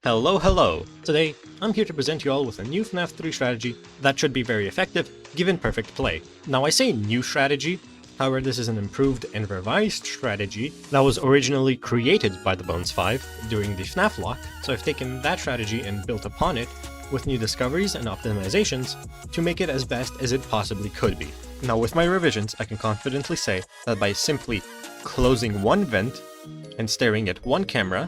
Hello! Today, I'm here to present you all with a new FNAF 3 strategy that should be very effective given perfect play. Now I say new strategy, however this is an improved and revised strategy that was originally created by the Bones 5 during the FNAF lock, so I've taken that strategy and built upon it with new discoveries and optimizations to make it as best as it possibly could be. Now with my revisions, I can confidently say that by simply closing one vent and staring at one camera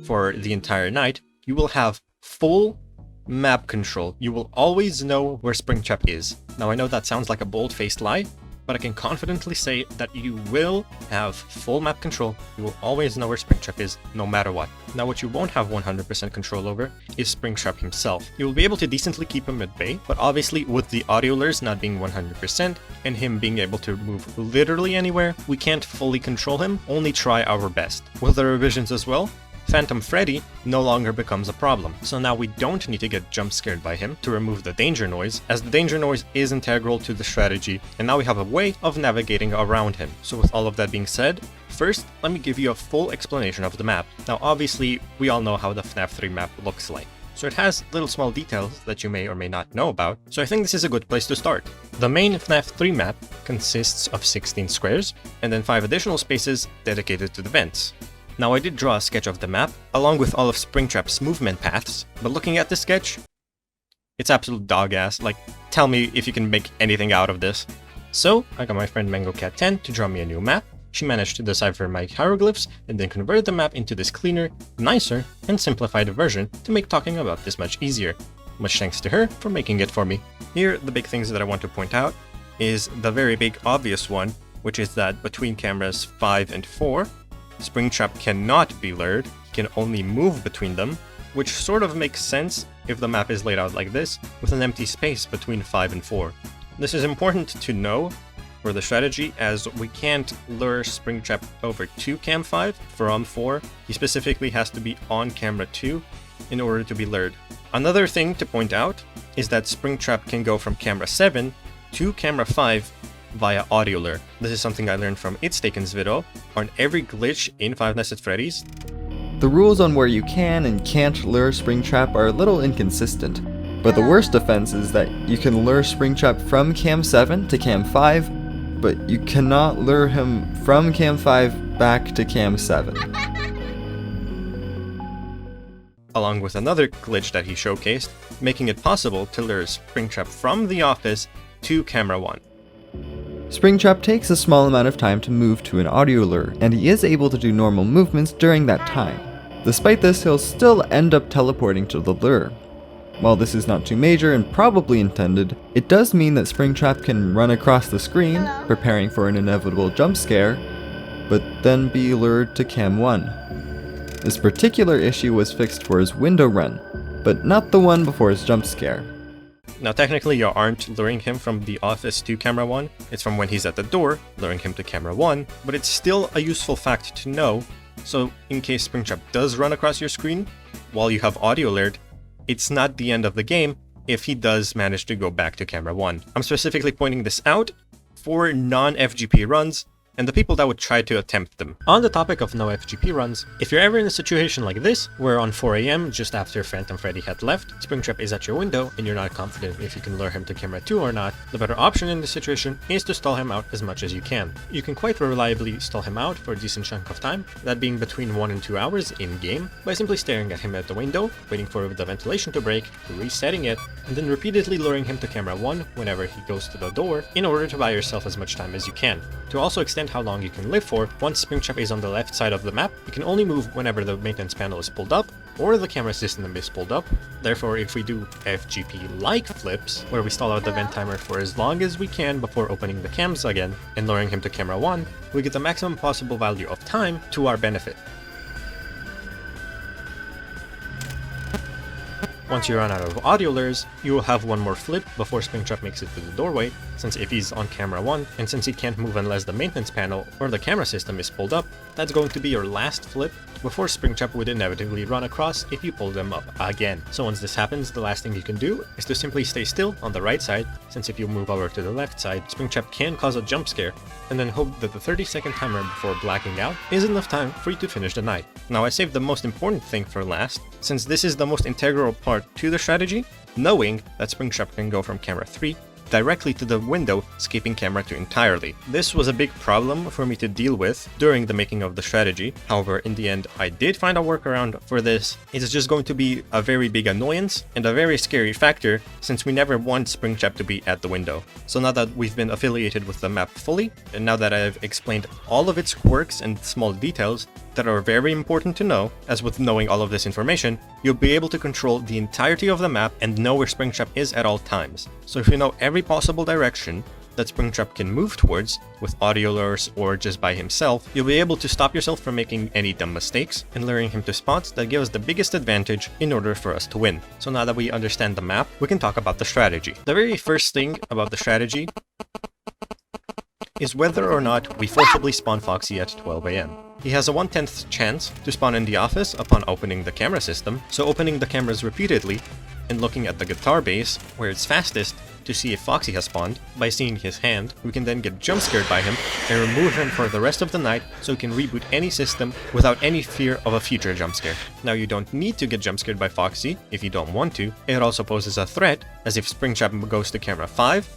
for the entire night, you will have full map control. You will always know where Springtrap is. Now I know that sounds like a bold-faced lie, but I can confidently say that you will have full map control. You will always know where Springtrap is, no matter what. Now what you won't have 100% control over is Springtrap himself. You will be able to decently keep him at bay, but obviously with the audio lures not being 100% and him being able to move literally anywhere, we can't fully control him, only try our best. With the revisions as well, Phantom Freddy no longer becomes a problem, so now we don't need to get jump scared by him to remove the danger noise, as the danger noise is integral to the strategy, and now we have a way of navigating around him. So with all of that being said, first let me give you a full explanation of the map. Now obviously we all know how the FNAF 3 map looks like, so it has little small details that you may or may not know about, so I think this is a good place to start. The main FNAF 3 map consists of 16 squares, and then 5 additional spaces dedicated to the vents. Now I did draw a sketch of the map, along with all of Springtrap's movement paths, but looking at the sketch, it's absolute dog-ass. Like, tell me if you can make anything out of this. So, I got my friend MangoCat10 to draw me a new map. She managed to decipher my hieroglyphs, and then converted the map into this cleaner, nicer, and simplified version to make talking about this much easier. Much thanks to her for making it for me. Here, the big things that I want to point out is the very big obvious one, which is that between cameras 5 and 4, Springtrap cannot be lured, can only move between them, which sort of makes sense if the map is laid out like this, with an empty space between 5 and 4. This is important to know for the strategy, as we can't lure Springtrap over to cam 5 from 4. He specifically has to be on camera 2 in order to be lured. Another thing to point out is that Springtrap can go from camera 7 to camera 5 via audio lure. This is something I learned from It's Taken's video on every glitch in Five Nights at Freddy's. The rules on where you can and can't lure Springtrap are a little inconsistent, but the worst offense is that you can lure Springtrap from cam 7 to cam 5, but you cannot lure him from cam 5 back to cam 7. Along with another glitch that he showcased, making it possible to lure Springtrap from the office to camera 1. Springtrap takes a small amount of time to move to an audio lure, and he is able to do normal movements during that time. Despite this, he'll still end up teleporting to the lure. While this is not too major and probably intended, it does mean that Springtrap can run across the screen, preparing for an inevitable jump scare, but then be lured to cam 1. This particular issue was fixed for his window run, but not the one before his jump scare. Now technically you aren't luring him from the office to camera 1, it's from when he's at the door, luring him to camera 1, but it's still a useful fact to know, so in case Springtrap does run across your screen while you have audio lured, it's not the end of the game if he does manage to go back to camera 1. I'm specifically pointing this out for non-FGP runs and the people that would try to attempt them. On the topic of no FGP runs, if you're ever in a situation like this, where on 4 AM, just after Phantom Freddy had left, Springtrap is at your window and you're not confident if you can lure him to camera 2 or not, the better option in this situation is to stall him out as much as you can. You can quite reliably stall him out for a decent chunk of time, that being between 1 and 2 hours in-game, by simply staring at him at the window, waiting for the ventilation to break, resetting it, and then repeatedly luring him to camera 1 whenever he goes to the door, in order to buy yourself as much time as you can. To also extend how long you can live for, once Springtrap is on the left side of the map, you can only move whenever the maintenance panel is pulled up, or the camera system is pulled up. Therefore, if we do FGP-like flips, where we stall out the vent timer for as long as we can before opening the cams again, and luring him to camera 1, we get the maximum possible value of time to our benefit. Once you run out of audio lures, you will have one more flip before Springtrap makes it to the doorway, since if he's on camera 1, and since he can't move unless the maintenance panel or the camera system is pulled up, that's going to be your last flip before Springtrap would inevitably run across if you pull them up again. So once this happens, the last thing you can do is to simply stay still on the right side, since if you move over to the left side, Springtrap can cause a jump scare, and then hope that the 30-second timer before blacking out is enough time for you to finish the night. Now I saved the most important thing for last, since this is the most integral part to the strategy, knowing that Springtrap can go from camera 3 directly to the window, skipping camera 2 entirely. This was a big problem for me to deal with during the making of the strategy. However, in the end, I did find a workaround for this. It's just going to be a very big annoyance and a very scary factor, since we never want Springtrap to be at the window. So now that we've been affiliated with the map fully, and now that I've explained all of its quirks and small details that are very important to know, as with knowing all of this information, you'll be able to control the entirety of the map and know where Springtrap is at all times. So if you know every possible direction that Springtrap can move towards, with audio lures or just by himself, you'll be able to stop yourself from making any dumb mistakes and luring him to spots that give us the biggest advantage in order for us to win. So now that we understand the map, we can talk about the strategy. The very first thing about the strategy is whether or not we forcibly spawn Foxy at 12 AM. He has a 1/10th chance to spawn in the office upon opening the camera system, so opening the cameras repeatedly and looking at the guitar base, where it's fastest, to see if Foxy has spawned. By seeing his hand, we can then get jump scared by him and remove him for the rest of the night, so we can reboot any system without any fear of a future jump scare. Now you don't need to get jump scared by Foxy if you don't want to. It also poses a threat, as if Springtrap goes to camera 5,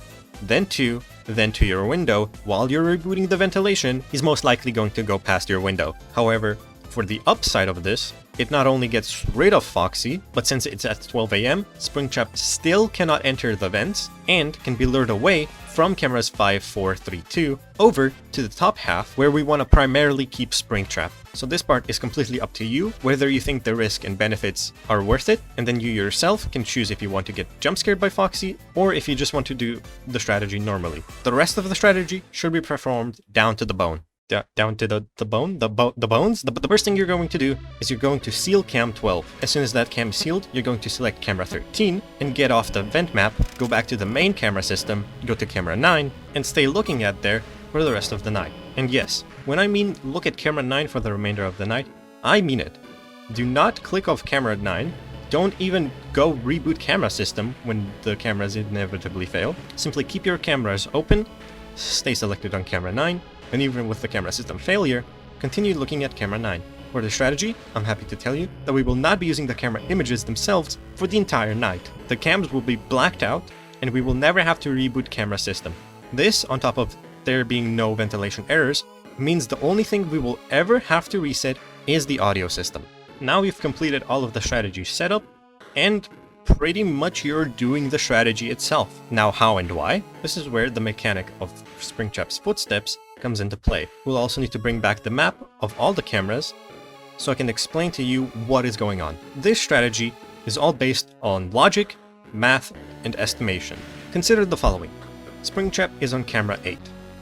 then 2, then to your window, while you're rebooting the ventilation, he's most likely going to go past your window. However, for the upside of this, it not only gets rid of Foxy, but since it's at 12 AM, Springtrap still cannot enter the vents and can be lured away from cameras 5, 4, 3, 2 over to the top half, where we want to primarily keep Springtrap. So this part is completely up to you, whether you think the risk and benefits are worth it, and then you yourself can choose if you want to get jump scared by Foxy or if you just want to do the strategy normally. The rest of the strategy should be performed down to the bone. Down to the bones? The first thing you're going to do is you're going to seal cam 12. As soon as that cam is sealed, you're going to select camera 13 and get off the vent map, go back to the main camera system, go to camera 9, and stay looking at there for the rest of the night. And yes, when I mean look at camera 9 for the remainder of the night, I mean it. Do not click off camera 9. Don't even go reboot camera system when the cameras inevitably fail. Simply keep your cameras open, stay selected on camera 9, and even with the camera system failure, continue looking at camera 9. For the strategy, I'm happy to tell you that we will not be using the camera images themselves for the entire night. The cams will be blacked out, and we will never have to reboot camera system. This, on top of there being no ventilation errors, means the only thing we will ever have to reset is the audio system. Now we've completed all of the strategy setup, and pretty much you're doing the strategy itself. Now how and why? This is where the mechanic of Springtrap's footsteps comes into play. We'll also need to bring back the map of all the cameras so I can explain to you what is going on. This strategy is all based on logic, math, and estimation. Consider the following. Springtrap is on camera 8.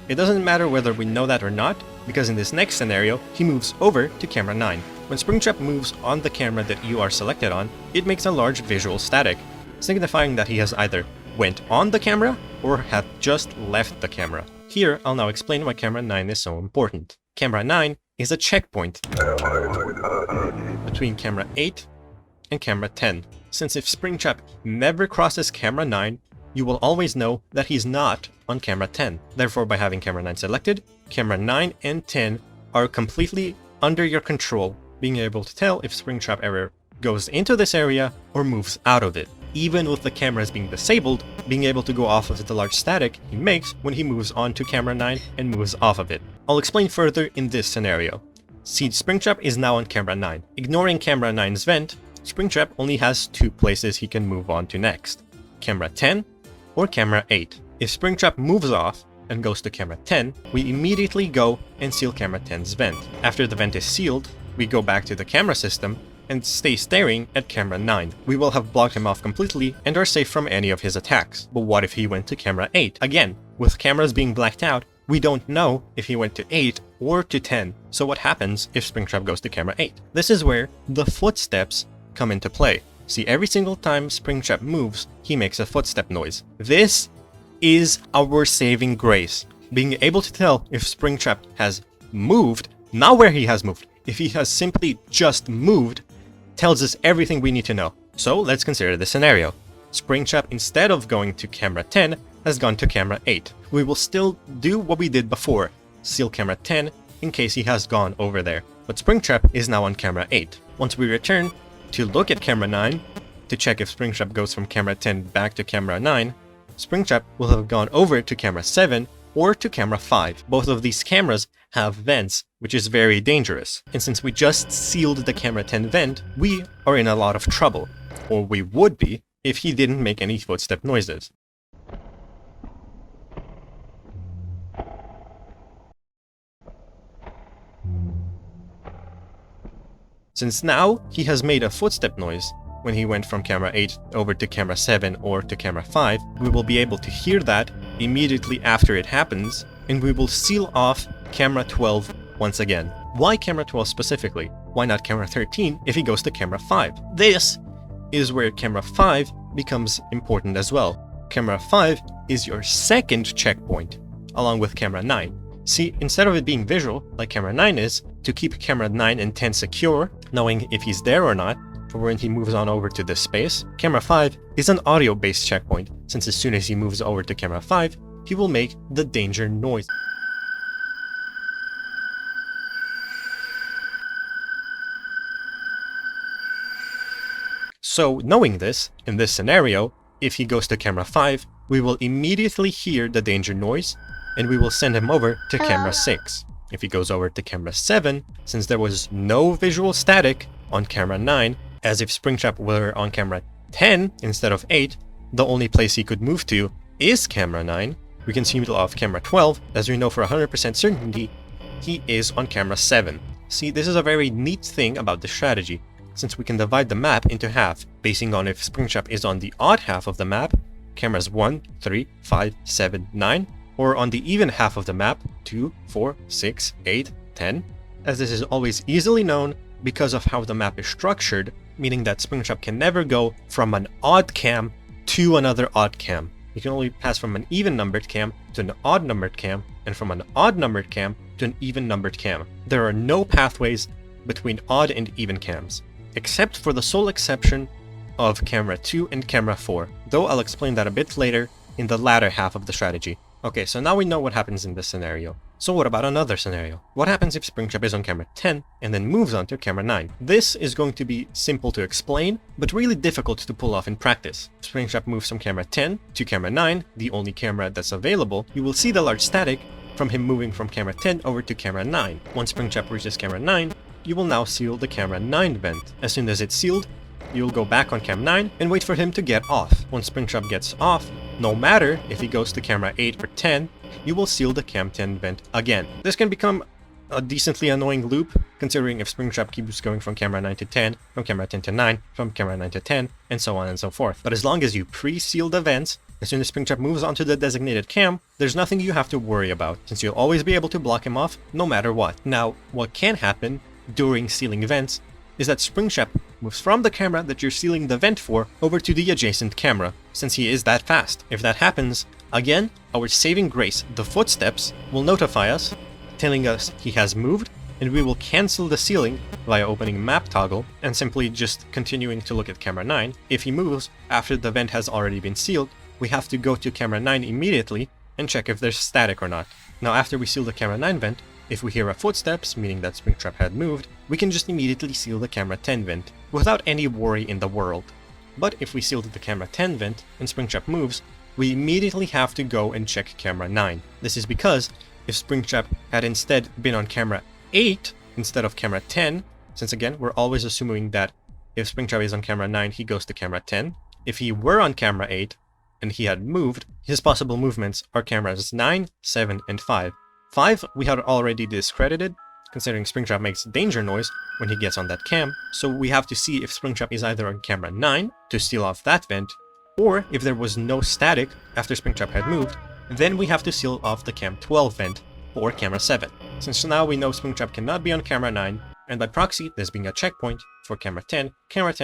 It doesn't matter whether we know that or not, because in this next scenario, he moves over to camera 9. When Springtrap moves on the camera that you are selected on, it makes a large visual static, signifying that he has either went on the camera or had just left the camera. Here, I'll now explain why camera 9 is so important. Camera 9 is a checkpoint between camera 8 and camera 10. Since if Springtrap never crosses camera 9, you will always know that he's not on camera 10. Therefore, by having camera 9 selected, camera 9 and 10 are completely under your control, being able to tell if Springtrap ever goes into this area or moves out of it. Even with the cameras being disabled, being able to go off of the large static he makes when he moves on to camera 9 and moves off of it. I'll explain further in this scenario. See, Springtrap is now on camera 9. Ignoring camera 9's vent, Springtrap only has 2 places he can move on to next. Camera 10 or camera 8. If Springtrap moves off and goes to camera 10, we immediately go and seal camera 10's vent. After the vent is sealed, we go back to the camera system and stay staring at camera 9. We will have blocked him off completely and are safe from any of his attacks. But what if he went to camera 8? Again, with cameras being blacked out, we don't know if he went to 8 or to 10. So what happens if Springtrap goes to camera 8? This is where the footsteps come into play. See, every single time Springtrap moves, he makes a footstep noise. This is our saving grace. Being able to tell if Springtrap has moved, not where he has moved. If he has simply just moved, tells us everything we need to know. So let's consider this scenario. Springtrap, instead of going to camera 10, has gone to camera 8. We will still do what we did before, seal camera 10 in case he has gone over there. But Springtrap is now on camera 8. Once we return to look at camera 9, to check if Springtrap goes from camera 10 back to camera 9, Springtrap will have gone over to camera 7 or to camera 5. Both of these cameras have vents, which is very dangerous. And since we just sealed the camera 10 vent, we are in a lot of trouble. Or we would be if he didn't make any footstep noises. Since now he has made a footstep noise when he went from camera 8 over to camera 7 or to camera 5, we will be able to hear that immediately after it happens, and we will seal off camera 12 once again. Why camera 12 specifically? Why not camera 13 if he goes to camera 5? This is where camera 5 becomes important as well. Camera 5 is your second checkpoint, along with camera 9. See, instead of it being visual, like camera 9 is, to keep camera 9 and 10 secure, knowing if he's there or not, for when he moves on over to this space, camera 5 is an audio-based checkpoint, since as soon as he moves over to camera 5, he will make the danger noise. So, knowing this, in this scenario, if he goes to camera 5, we will immediately hear the danger noise, and we will send him over to camera 6. If he goes over to camera 7, since there was no visual static on camera 9, as if Springtrap were on camera 10 instead of 8, the only place he could move to is camera 9. We can seal off camera 12, as we know for 100% certainty, he is on camera 7. See, this is a very neat thing about this strategy, since we can divide the map into half, basing on if Springtrap is on the odd half of the map, cameras 1, 3, 5, 7, 9, or on the even half of the map, 2, 4, 6, 8, 10, as this is always easily known because of how the map is structured, meaning that Springtrap can never go from an odd cam to another odd cam. You can only pass from an even numbered cam to an odd numbered cam, and from an odd numbered cam to an even numbered cam. There are no pathways between odd and even cams, except for the sole exception of camera 2 and camera 4, though I'll explain that a bit later in the latter half of the strategy. Okay, so now we know what happens in this scenario. So what about another scenario? What happens if Springtrap is on camera 10 and then moves on to camera 9? This is going to be simple to explain, but really difficult to pull off in practice. If Springtrap moves from camera 10 to camera 9, the only camera that's available, you will see the large static from him moving from camera 10 over to camera 9. Once Springtrap reaches camera 9, you will now seal the camera 9 vent. As soon as it's sealed, you'll go back on cam 9 and wait for him to get off. Once Springtrap gets off, no matter if he goes to camera 8 or 10, you will seal the cam 10 vent again. This can become a decently annoying loop, considering if Springtrap keeps going from camera 9 to 10, from camera 10 to 9, from camera 9 to 10, and so on and so forth. But as long as you pre-seal the vents, as soon as Springtrap moves onto the designated cam, there's nothing you have to worry about, since you'll always be able to block him off no matter what. Now, what can happen during sealing vents is that Springtrap moves from the camera that you're sealing the vent for over to the adjacent camera, since he is that fast. If that happens, again, our saving grace, the footsteps, will notify us, telling us he has moved, and we will cancel the sealing via opening map toggle and simply just continuing to look at camera 9. If he moves after the vent has already been sealed, we have to go to camera 9 immediately and check if there's static or not. Now after we seal the camera 9 vent, if we hear a footsteps, meaning that Springtrap had moved, we can just immediately seal the camera 10 vent, without any worry in the world. But if we sealed the camera 10 vent and Springtrap moves, we immediately have to go and check camera 9. This is because if Springtrap had instead been on camera 8 instead of camera 10, since again, we're always assuming that if Springtrap is on camera 9, he goes to camera 10. If he were on camera 8 and he had moved, his possible movements are cameras 9, 7, and 5. 5 we had already discredited, considering Springtrap makes danger noise when he gets on that cam, so we have to see if Springtrap is either on camera 9 to seal off that vent, or if there was no static after Springtrap had moved, then we have to seal off the cam 12 vent or camera 7. Since now we know Springtrap cannot be on camera 9, and by proxy this being a checkpoint for camera 10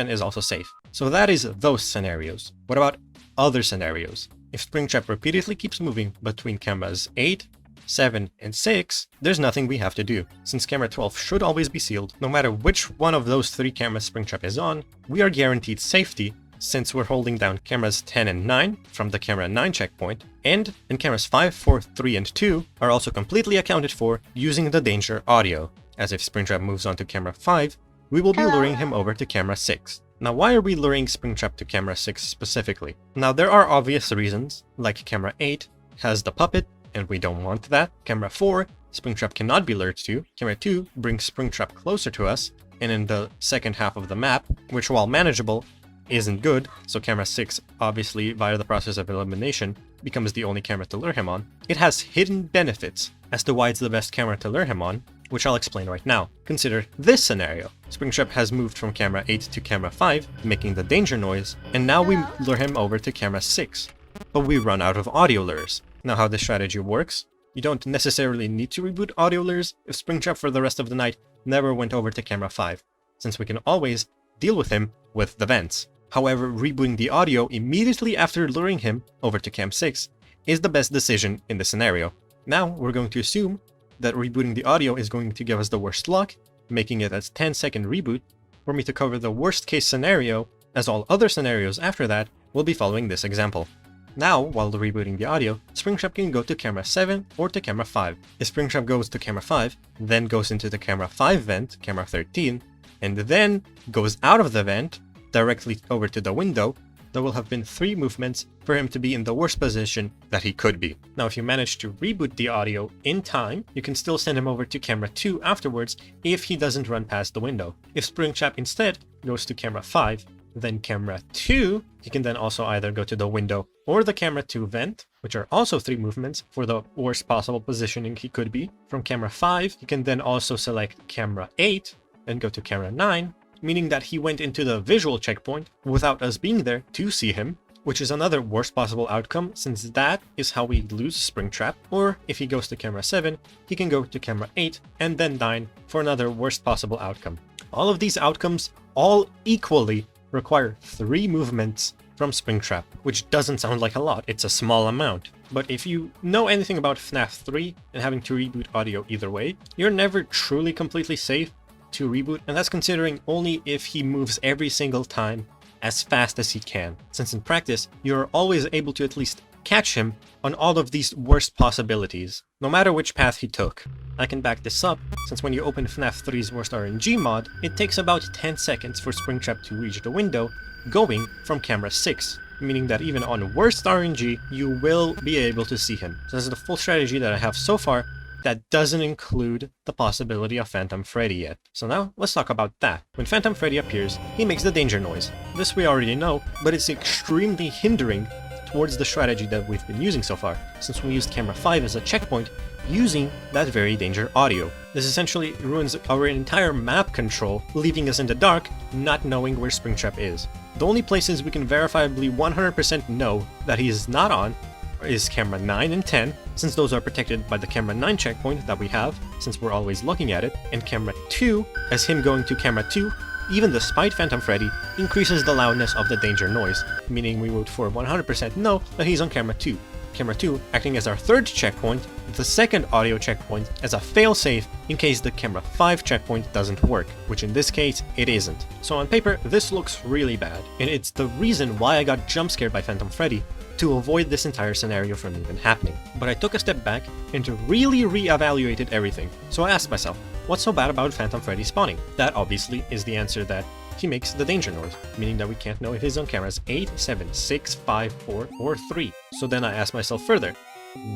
is also safe. So that is those scenarios. What about other scenarios? If Springtrap repeatedly keeps moving between cameras 8, 7, and 6, there's nothing we have to do. Since camera 12 should always be sealed, no matter which one of those 3 cameras Springtrap is on, we are guaranteed safety since we're holding down cameras 10 and 9 from the camera 9 checkpoint, and cameras 5, 4, 3, and 2 are also completely accounted for using the danger audio, as if Springtrap moves on to camera 5, we will be luring him over to camera 6. Now, why are we luring Springtrap to camera 6 specifically? Now, there are obvious reasons, like camera 8 has the puppet, and we don't want that. Camera 4, Springtrap cannot be lured to. Camera 2 brings Springtrap closer to us, and in the second half of the map, which while manageable, isn't good, so camera 6, obviously via the process of elimination, becomes the only camera to lure him on. It has hidden benefits as to why it's the best camera to lure him on, which I'll explain right now. Consider this scenario. Springtrap has moved from camera 8 to camera 5, making the danger noise, and now we lure him over to camera 6. But we run out of audio lures. Now how this strategy works, you don't necessarily need to reboot audio lures if Springtrap for the rest of the night never went over to camera 5, since we can always deal with him with the vents. However, rebooting the audio immediately after luring him over to cam 6 is the best decision in this scenario. Now we're going to assume that rebooting the audio is going to give us the worst luck, making it a 10-second reboot for me to cover the worst case scenario, as all other scenarios after that will be following this example. Now, while rebooting the audio, Springtrap can go to camera 7 or to camera 5. If Springtrap goes to camera 5, then goes into the camera 5 vent, camera 13, and then goes out of the vent, directly over to the window, there will have been 3 movements for him to be in the worst position that he could be. Now, if you manage to reboot the audio in time, you can still send him over to camera 2 afterwards if he doesn't run past the window. If Springtrap instead goes to camera 5, then camera 2, he can then also either go to the window or the camera 2 vent, which are also 3 movements for the worst possible positioning he could be. From camera 5, he can then also select camera 8 and go to camera 9, meaning that he went into the visual checkpoint without us being there to see him, which is another worst possible outcome since that is how we lose Springtrap. Or if he goes to camera 7, he can go to camera 8 and then 9 for another worst possible outcome. All of these outcomes all equally require 3 movements from Springtrap, which doesn't sound like a lot, it's a small amount. But if you know anything about FNAF 3 and having to reboot audio either way, you're never truly completely safe to reboot, and that's considering only if he moves every single time as fast as he can, since in practice, you're always able to at least catch him on all of these worst possibilities, no matter which path he took. I can back this up, since when you open FNAF 3's Worst RNG mod, it takes about 10 seconds for Springtrap to reach the window, going from camera 6, meaning that even on Worst RNG, you will be able to see him. So this is the full strategy that I have so far. That doesn't include the possibility of Phantom Freddy yet. So now, let's talk about that. When Phantom Freddy appears, he makes the danger noise. This we already know, but it's extremely hindering towards the strategy that we've been using so far, since we used camera 5 as a checkpoint, using that very danger audio. This essentially ruins our entire map control, leaving us in the dark, not knowing where Springtrap is. The only places we can verifiably 100% know that he is not on is camera 9 and 10, since those are protected by the camera 9 checkpoint that we have, since we're always looking at it, and camera 2, as him going to camera 2, even despite Phantom Freddy, increases the loudness of the danger noise, meaning we would for 100% know that he's on camera 2. Camera 2 acting as our 3rd checkpoint, the 2nd audio checkpoint as a failsafe in case the camera 5 checkpoint doesn't work, which in this case, it isn't. So on paper, this looks really bad, and it's the reason why I got jump scared by Phantom Freddy, to avoid this entire scenario from even happening. But I took a step back and really re-evaluated everything. So I asked myself, what's so bad about Phantom Freddy spawning? That obviously is the answer that he makes the danger noise, meaning that we can't know if he's on cameras 8, 7, 6, 5, 4, or 3. So then I asked myself further,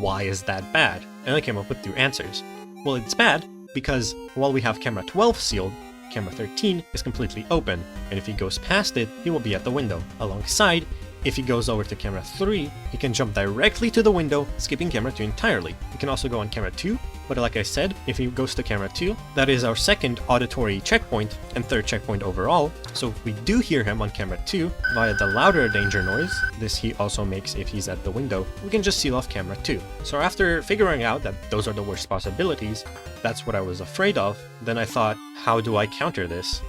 why is that bad? And I came up with 2 answers. Well, it's bad because while we have camera 12 sealed, camera 13 is completely open, and if he goes past it, he will be at the window. Alongside, if he goes over to camera 3, he can jump directly to the window, skipping camera 2 entirely. He can also go on camera 2, but like I said, if he goes to camera 2, that is our 2nd auditory checkpoint and 3rd checkpoint overall, so if we do hear him on camera 2 via the louder danger noise, this he also makes if he's at the window, we can just seal off camera 2. So after figuring out that those are the worst possibilities, that's what I was afraid of, then I thought, how do I counter this?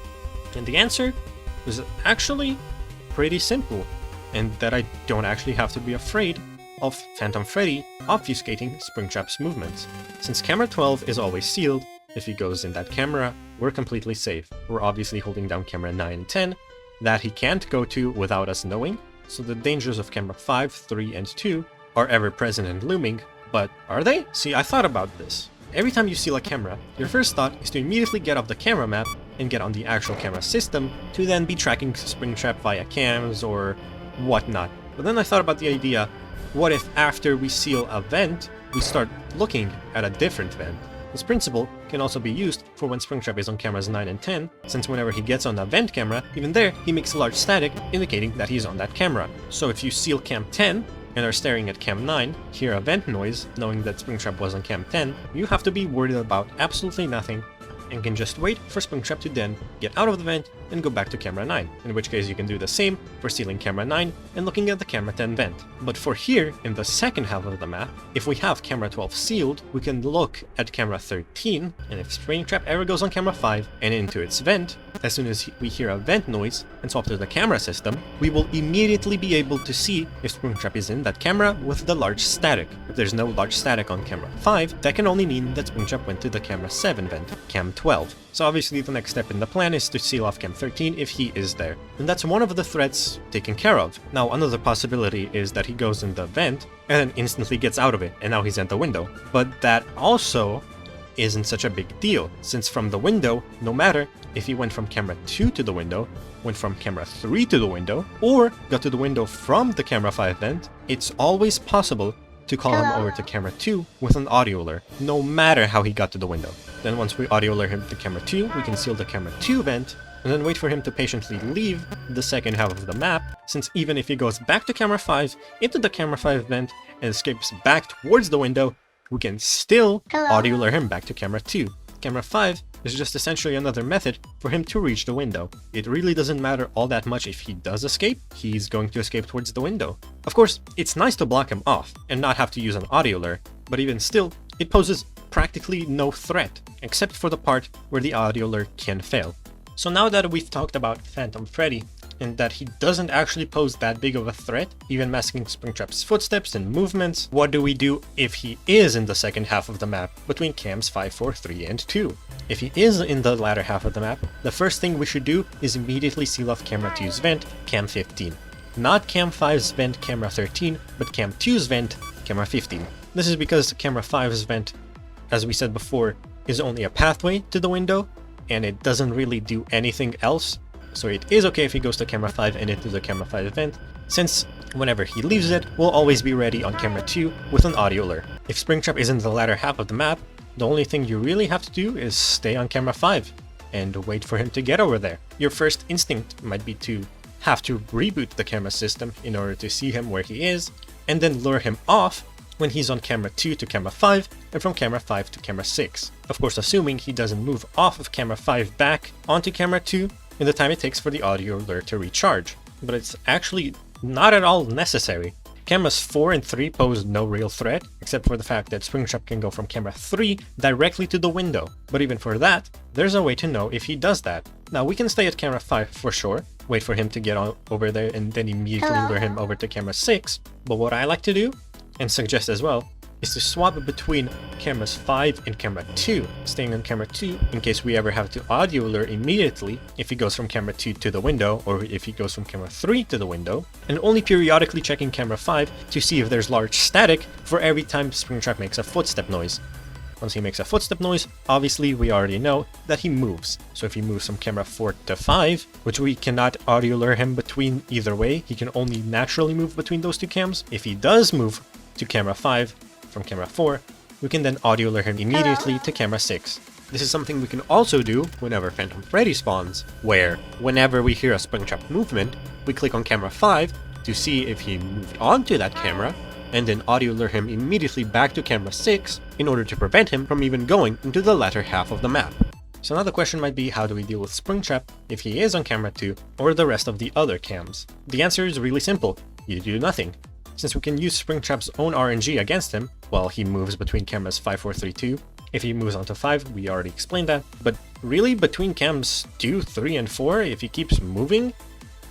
And the answer was actually pretty simple, and that I don't actually have to be afraid of Phantom Freddy obfuscating Springtrap's movements. Since camera 12 is always sealed, if he goes in that camera, we're completely safe. We're obviously holding down camera 9 and 10, that he can't go to without us knowing, so the dangers of camera 5, 3, and 2 are ever present and looming, but are they? See, I thought about this. Every time you seal a camera, your first thought is to immediately get off the camera map and get on the actual camera system to then be tracking Springtrap via cams or whatnot. But then I thought about the idea, what if after we seal a vent, we start looking at a different vent? This principle can also be used for when Springtrap is on cameras 9 and 10, since whenever he gets on a vent camera, even there he makes a large static indicating that he's on that camera. So if you seal cam 10 and are staring at cam 9, hear a vent noise, knowing that Springtrap was on cam 10, you have to be worried about absolutely nothing and can just wait for Springtrap to then get out of the vent and go back to camera 9, in which case you can do the same for sealing camera 9 and looking at the camera 10 vent. But for here, in the second half of the map, if we have camera 12 sealed, we can look at camera 13, and if Springtrap ever goes on camera 5 and into its vent, as soon as we hear a vent noise and swap to the camera system, we will immediately be able to see if Springtrap is in that camera with the large static. If there's no large static on camera 5, that can only mean that Springtrap went to the camera 7 vent, cam 12. So obviously the next step in the plan is to seal off cam 13 if he is there. And that's one of the threats taken care of. Now another possibility is that he goes in the vent and then instantly gets out of it and now he's at the window. But that also isn't such a big deal, since from the window, no matter if he went from camera 2 to the window, went from camera 3 to the window, or got to the window from the camera 5 vent, it's always possible to call him over to camera 2 with an audio alert, no matter how he got to the window. Then once we audio alert him to camera 2, we can seal the camera 2 vent, and then wait for him to patiently leave the second half of the map, since even if he goes back to camera 5, into the camera 5 vent, and escapes back towards the window, we can still audio alert him back to camera 2. Camera 5 is just essentially another method for him to reach the window. It really doesn't matter all that much if he does escape, he's going to escape towards the window. Of course, it's nice to block him off and not have to use an audio alert, but even still, it poses practically no threat, except for the part where the audio alert can fail. So now that we've talked about Phantom Freddy, and that he doesn't actually pose that big of a threat, even masking Springtrap's footsteps and movements, what do we do if he is in the second half of the map between cams 5, 4, 3, and 2? If he is in the latter half of the map, the first thing we should do is immediately seal off camera 2's vent, cam 15. Not cam 5's vent, camera 13, but cam 2's vent, camera 15. This is because camera 5's vent, as we said before, is only a pathway to the window, and it doesn't really do anything else. So it is okay if he goes to camera 5 and into the camera 5 vent, since whenever he leaves it, we'll always be ready on camera 2 with an audio alert. If Springtrap is in the latter half of the map, the only thing you really have to do is stay on camera 5 and wait for him to get over there. Your first instinct might be to have to reboot the camera system in order to see him where he is, and then lure him off when he's on camera 2 to camera 5 and from camera 5 to camera 6. Of course, assuming he doesn't move off of camera 5 back onto camera 2 in the time it takes for the audio alert to recharge. But it's actually not at all necessary. Cameras 4 and 3 pose no real threat, except for the fact that Springtrap can go from camera 3 directly to the window. But even for that, there's a way to know if he does that. Now we can stay at camera 5 for sure, wait for him to get over there and then immediately lure him over to camera 6. But what I like to do, and suggest as well, is to swap between cameras 5 and camera 2, staying on camera 2 in case we ever have to audio alert immediately if he goes from camera 2 to the window, or if he goes from camera 3 to the window, and only periodically checking camera 5 to see if there's large static for every time Springtrap makes a footstep noise. Once he makes a footstep noise, obviously we already know that he moves. So if he moves from camera 4 to 5, which we cannot audio alert him between either way, he can only naturally move between those two cams. If he does move to camera 5 from camera 4, we can then audio alert him immediately to camera 6. This is something we can also do whenever Phantom Freddy spawns, where whenever we hear a Springtrap movement, we click on camera 5 to see if he moved onto that camera, and then audio alert him immediately back to camera 6 in order to prevent him from even going into the latter half of the map. So now the question might be, how do we deal with Springtrap if he is on camera 2 or the rest of the other cams? The answer is really simple. You do nothing. Since we can use Springtrap's own RNG against him while he moves between cameras 5, 4, 3, 2. If he moves onto 5, we already explained that. But really, between cams 2, 3, and 4, if he keeps moving,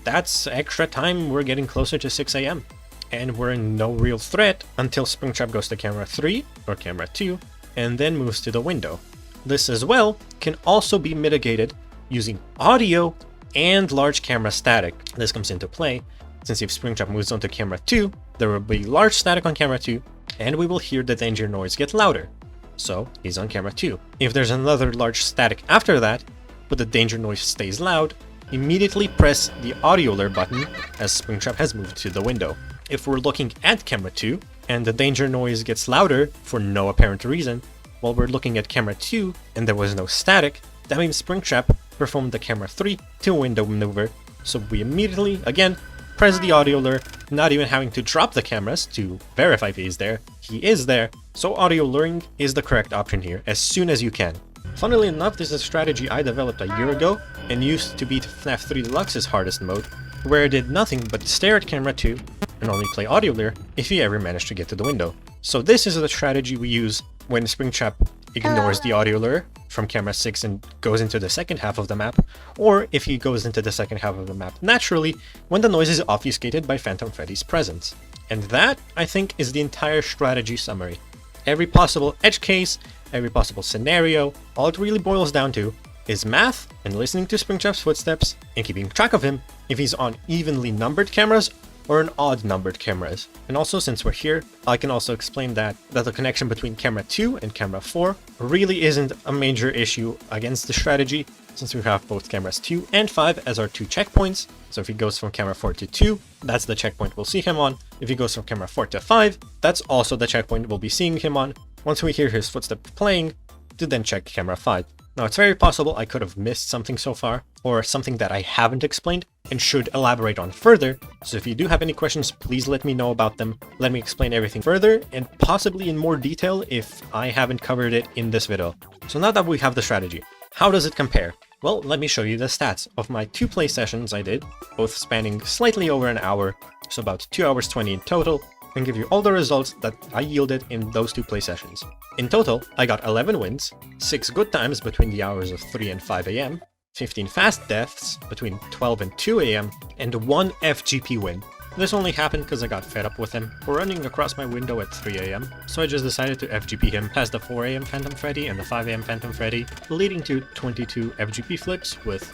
that's extra time. We're getting closer to 6 AM. And we're in no real threat until Springtrap goes to camera 3 or camera 2 and then moves to the window. This as well can also be mitigated using audio and large camera static. This comes into play since if Springtrap moves on to camera 2, there will be large static on camera 2 and we will hear the danger noise get louder. So he's on camera 2. If there's another large static after that, but the danger noise stays loud, immediately press the audio alert button as Springtrap has moved to the window. If we're looking at camera 2 and the danger noise gets louder for no apparent reason, while we're looking at camera 2 and there was no static, that means Springtrap performed the camera 3 to window maneuver, so we immediately, again, press the audio alert, not even having to drop the cameras to verify if he's there. He is there, so audio luring is the correct option here as soon as you can. Funnily enough, this is a strategy I developed a year ago and used to beat FNAF 3 Deluxe's hardest mode, where it did nothing but stare at camera 2 and only play audio lure if he ever managed to get to the window. So this is the strategy we use when Springtrap ignores the audio lure from camera 6 and goes into the second half of the map, or if he goes into the second half of the map naturally when the noise is obfuscated by Phantom Freddy's presence. And that, I think, is the entire strategy summary. Every possible edge case, every possible scenario, all it really boils down to is math and listening to Springtrap's footsteps and keeping track of him if he's on evenly numbered cameras or an odd numbered cameras. And also, since we're here, I can also explain that the connection between camera 2 and camera 4 really isn't a major issue against the strategy, since we have both cameras 2 and 5 as our 2 checkpoints. So if he goes from camera 4 to 2, that's the checkpoint we'll see him on. If he goes from camera 4 to 5, that's also the checkpoint we'll be seeing him on once we hear his footsteps playing, to then check camera 5. Now, it's very possible I could have missed something so far, or something that I haven't explained and should elaborate on further, so if you do have any questions, please let me know about them. Let me explain everything further, and possibly in more detail if I haven't covered it in this video. So now that we have the strategy, how does it compare? Well, let me show you the stats of my 2 play sessions I did, both spanning slightly over an hour, so about 2 hours 20 in total, and give you all the results that I yielded in those 2 play sessions. In total, I got 11 wins, 6 good times between the hours of 3 and 5 AM, 15 fast deaths between 12 and 2 AM, and 1 FGP win. This only happened because I got fed up with him for running across my window at 3 AM, so I just decided to FGP him past the 4 AM Phantom Freddy and the 5 AM Phantom Freddy, leading to 22 FGP flips with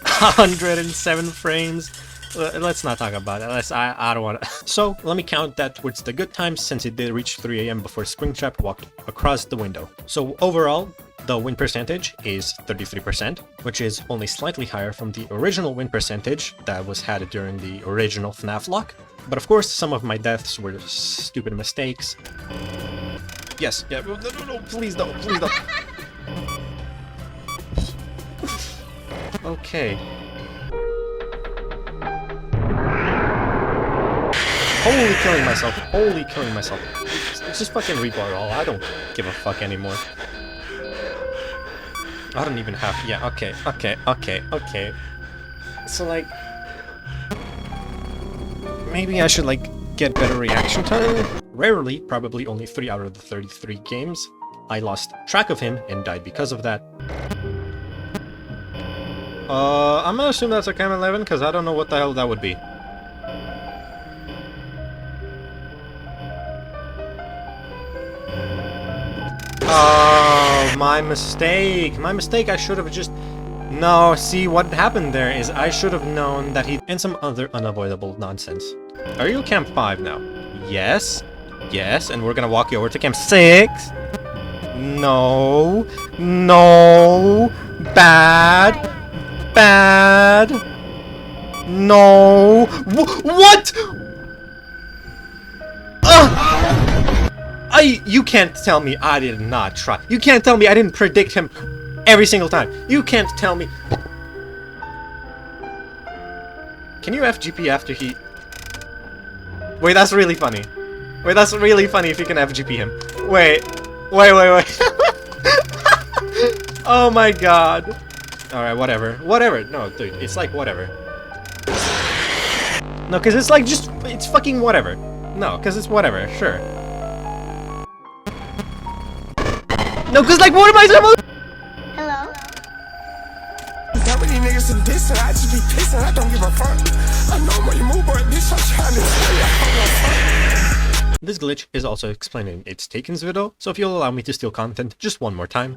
107 frames. Let's not talk about it. I don't want to. So let me count that towards the good times, since it did reach 3 AM before Springtrap walked across the window. So overall, the win percentage is 33%, which is only slightly higher from the original win percentage that was had during the original FNAF lock. But of course, some of my deaths were stupid mistakes. Yes, yeah, no, please don't, please don't. Okay. Holy killing myself, holy killing myself. Just fucking rebar all, I don't give a fuck anymore. I don't even have, yeah, okay. So like, maybe I should like get better reaction time? Rarely, probably only 3 out of the 33 games, I lost track of him and died because of that. I'm gonna assume that's a Cam 11 because I don't know what the hell that would be. Oh, my mistake, I should have just... No, see, what happened there is I should have known that he... And some other unavoidable nonsense. Are you Camp 5 now? Yes, yes, and we're gonna walk you over to Camp 6. No, no, bad, no, what? You can't tell me I did not try. You can't tell me I didn't predict him every single time. You can't tell me. Can you FGP after he... Wait, that's really funny. Wait, that's really funny if you can FGP him. Wait. Oh my god. Alright, whatever. No, dude, it's like whatever. No, because it's like just... It's fucking whatever. No, because it's whatever, sure. No, because like, what am I supposed... Hello? How many niggas in this listen, I just be pissing, I don't give a fuck. I know when you move, boy, bitch, I'm trying to tell you, I don't give a fuck. This glitch is also explained in its Taken's video, so if you'll allow me to steal content just one more time.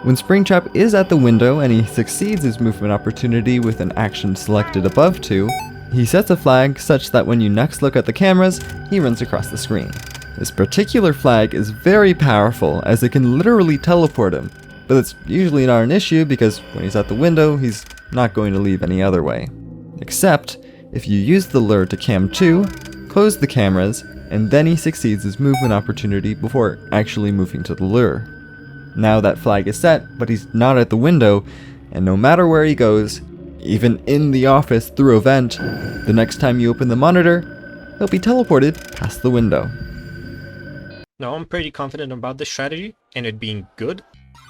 When Springtrap is at the window and he succeeds his movement opportunity with an action selected above 2, he sets a flag such that when you next look at the cameras, he runs across the screen. This particular flag is very powerful as it can literally teleport him, but it's usually not an issue because when he's at the window, he's not going to leave any other way. Except if you use the lure to cam 2, close the cameras, and then he succeeds his movement opportunity before actually moving to the lure. Now that flag is set, but he's not at the window, and no matter where he goes, even in the office through a vent, the next time you open the monitor, he'll be teleported past the window. Now I'm pretty confident about this strategy and it being good,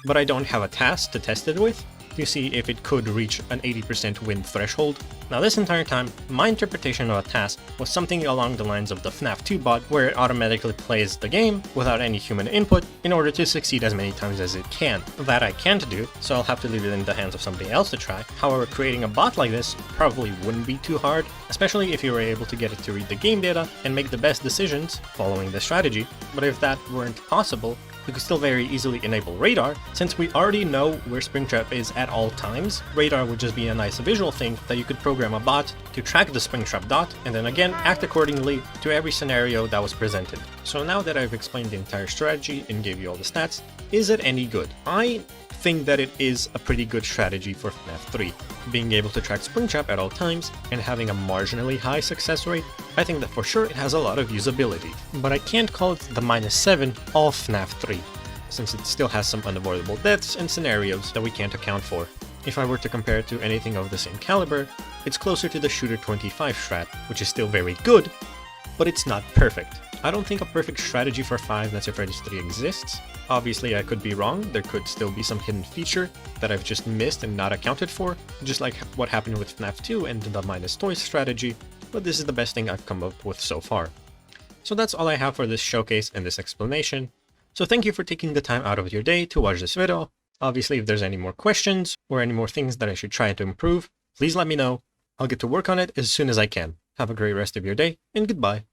but I don't have a task to test it with to see if it could reach an 80% win threshold. Now this entire time, my interpretation of a task was something along the lines of the FNAF 2 bot, where it automatically plays the game without any human input in order to succeed as many times as it can. That I can't do, so I'll have to leave it in the hands of somebody else to try. However, creating a bot like this probably wouldn't be too hard, especially if you were able to get it to read the game data and make the best decisions following the strategy. But if that weren't possible, you could still very easily enable radar. Since we already know where Springtrap is at all times, radar would just be a nice visual thing that you could program a bot to track the Springtrap dot and then again act accordingly to every scenario that was presented. So now that I've explained the entire strategy and gave you all the stats, is it any good? I think that it is a pretty good strategy for FNAF 3. Being able to track Springtrap at all times and having a marginally high success rate, I think that for sure it has a lot of usability. But I can't call it the -7 of FNAF 3, since it still has some unavoidable deaths and scenarios that we can't account for. If I were to compare it to anything of the same caliber, it's closer to the Shooter 25 strat, which is still very good, but it's not perfect. I don't think a perfect strategy for Five Nights at Freddy's 3 exists. Obviously I could be wrong, there could still be some hidden feature that I've just missed and not accounted for, just like what happened with FNAF 2 and the minus toys strategy, but this is the best thing I've come up with so far. So that's all I have for this showcase and this explanation. So thank you for taking the time out of your day to watch this video. Obviously if there's any more questions or any more things that I should try to improve, please let me know. I'll get to work on it as soon as I can. Have a great rest of your day and goodbye.